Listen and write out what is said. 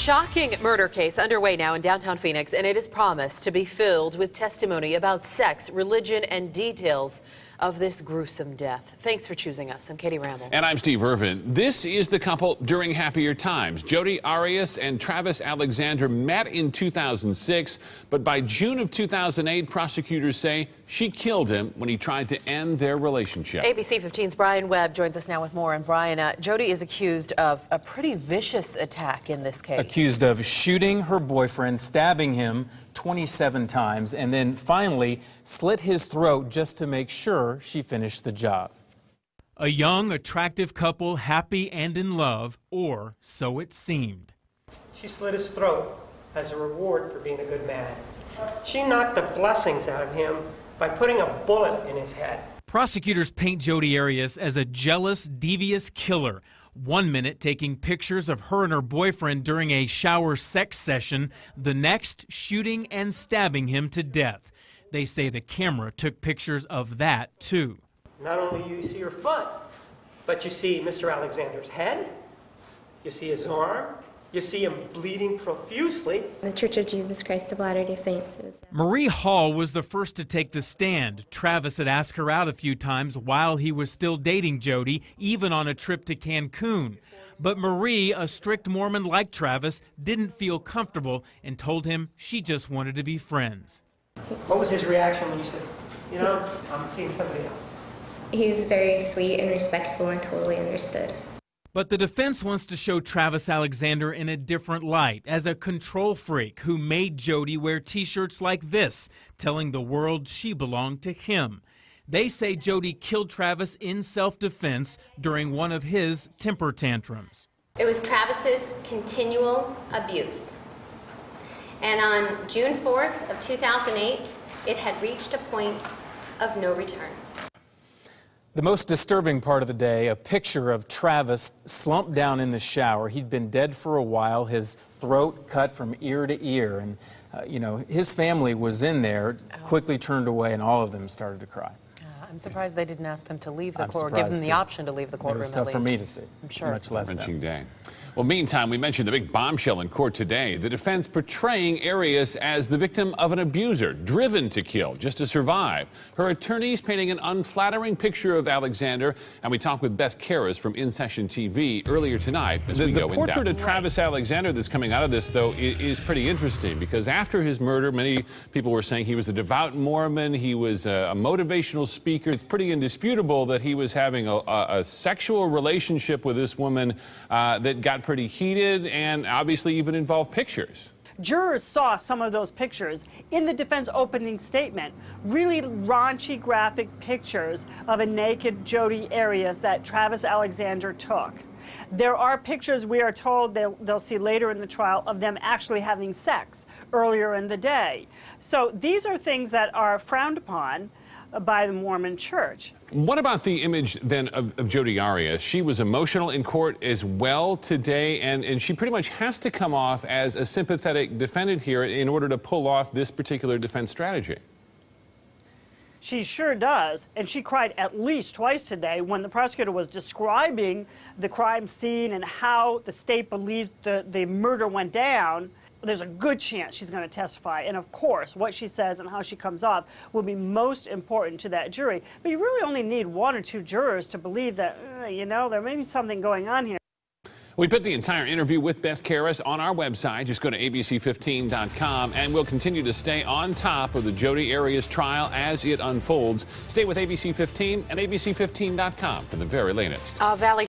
shocking murder case underway now in downtown Phoenix, and it is promised to be filled with testimony about sex, religion, and details of this gruesome death. Thanks for choosing us. I'm Katie Ramble. And I'm Steve Irvin. This is the couple during happier times. Jodi Arias and Travis Alexander met in 2006, but by June of 2008, prosecutors say she killed him when he tried to end their relationship. ABC 15's Brian Webb joins us now with more. And Brian, Jodi is accused of a pretty vicious attack in this case. Accused of shooting her boyfriend, stabbing him 27 times, and then finally slit his throat just to make sure she finished the job. A young, attractive couple, happy and in love, or so it seemed. She slit his throat as a reward for being a good man. She knocked the blessings out of him by putting a bullet in his head. Prosecutors paint Jodi Arias as a jealous, devious killer. 1 minute taking pictures of her and her boyfriend during a shower sex session, the next shooting and stabbing him to death. They say the camera took pictures of that too. Not only do you see her foot, but you see Mr. Alexander's head, you see his arm, you see him bleeding profusely. The Church of Jesus Christ of Latter-day Saints. Marie Hall was the first to take the stand. Travis had asked her out a few times while he was still dating Jodi, even on a trip to Cancun. But Marie, a strict Mormon like Travis, didn't feel comfortable and told him she just wanted to be friends. What was his reaction when you said, you know, I'm seeing somebody else? He was very sweet and respectful and totally understood. But the defense wants to show Travis Alexander in a different light, as a control freak who made Jodi wear T-shirts like this, telling the world she belonged to him. They say Jodi killed Travis in self-defense during one of his temper tantrums. It was Travis's continual abuse. And on June 4th of 2008, it had reached a point of no return. The most disturbing part of the day, a picture of Travis slumped down in the shower. He'd been dead for a while, his throat cut from ear to ear. And, you know, his family was in there, quickly turned away, and all of them started to cry. I'm surprised they didn't ask them to leave the court, or give them the option to leave the courtroom. It was tough for me to see. I'm sure. Much less them. Day. Well, meantime, we mentioned the big bombshell in court today. The defense portraying Arias as the victim of an abuser, driven to kill just to survive. Her attorneys painting an unflattering picture of Alexander, and we talked with Beth Karras from In Session TV earlier tonight. The portrait of Travis Alexander that's coming out of this, though, is pretty interesting, because after his murder, many people were saying he was a devout Mormon, he was a motivational speaker. It's pretty indisputable that he was having a sexual relationship with this woman that got pretty heated and obviously even involved pictures. Jurors saw some of those pictures in the defense opening statement. Really raunchy, graphic pictures of a naked Jodi Arias that Travis Alexander took. There are pictures, we are told, they'll see later in the trial, of them actually having sex earlier in the day. So these are things that are frowned upon by the Mormon Church. What about the image then of Jodi Arias? She was emotional in court as well today, and she pretty much has to come off as a sympathetic defendant here in order to pull off this particular defense strategy. She sure does, and she cried at least twice today when the prosecutor was describing the crime scene and how the state believes the murder went down. There's a good chance she's going to testify, and of course what she says and how she comes off will be most important to that jury. But you really only need 1 or 2 jurors to believe that, you know, there may be something going on here. We put the entire interview with Beth Karras on our website. Just go to abc15.com, and we'll continue to stay on top of the Jodi Arias trial as it unfolds. Stay with ABC 15 and abc15.com for the very latest. Valley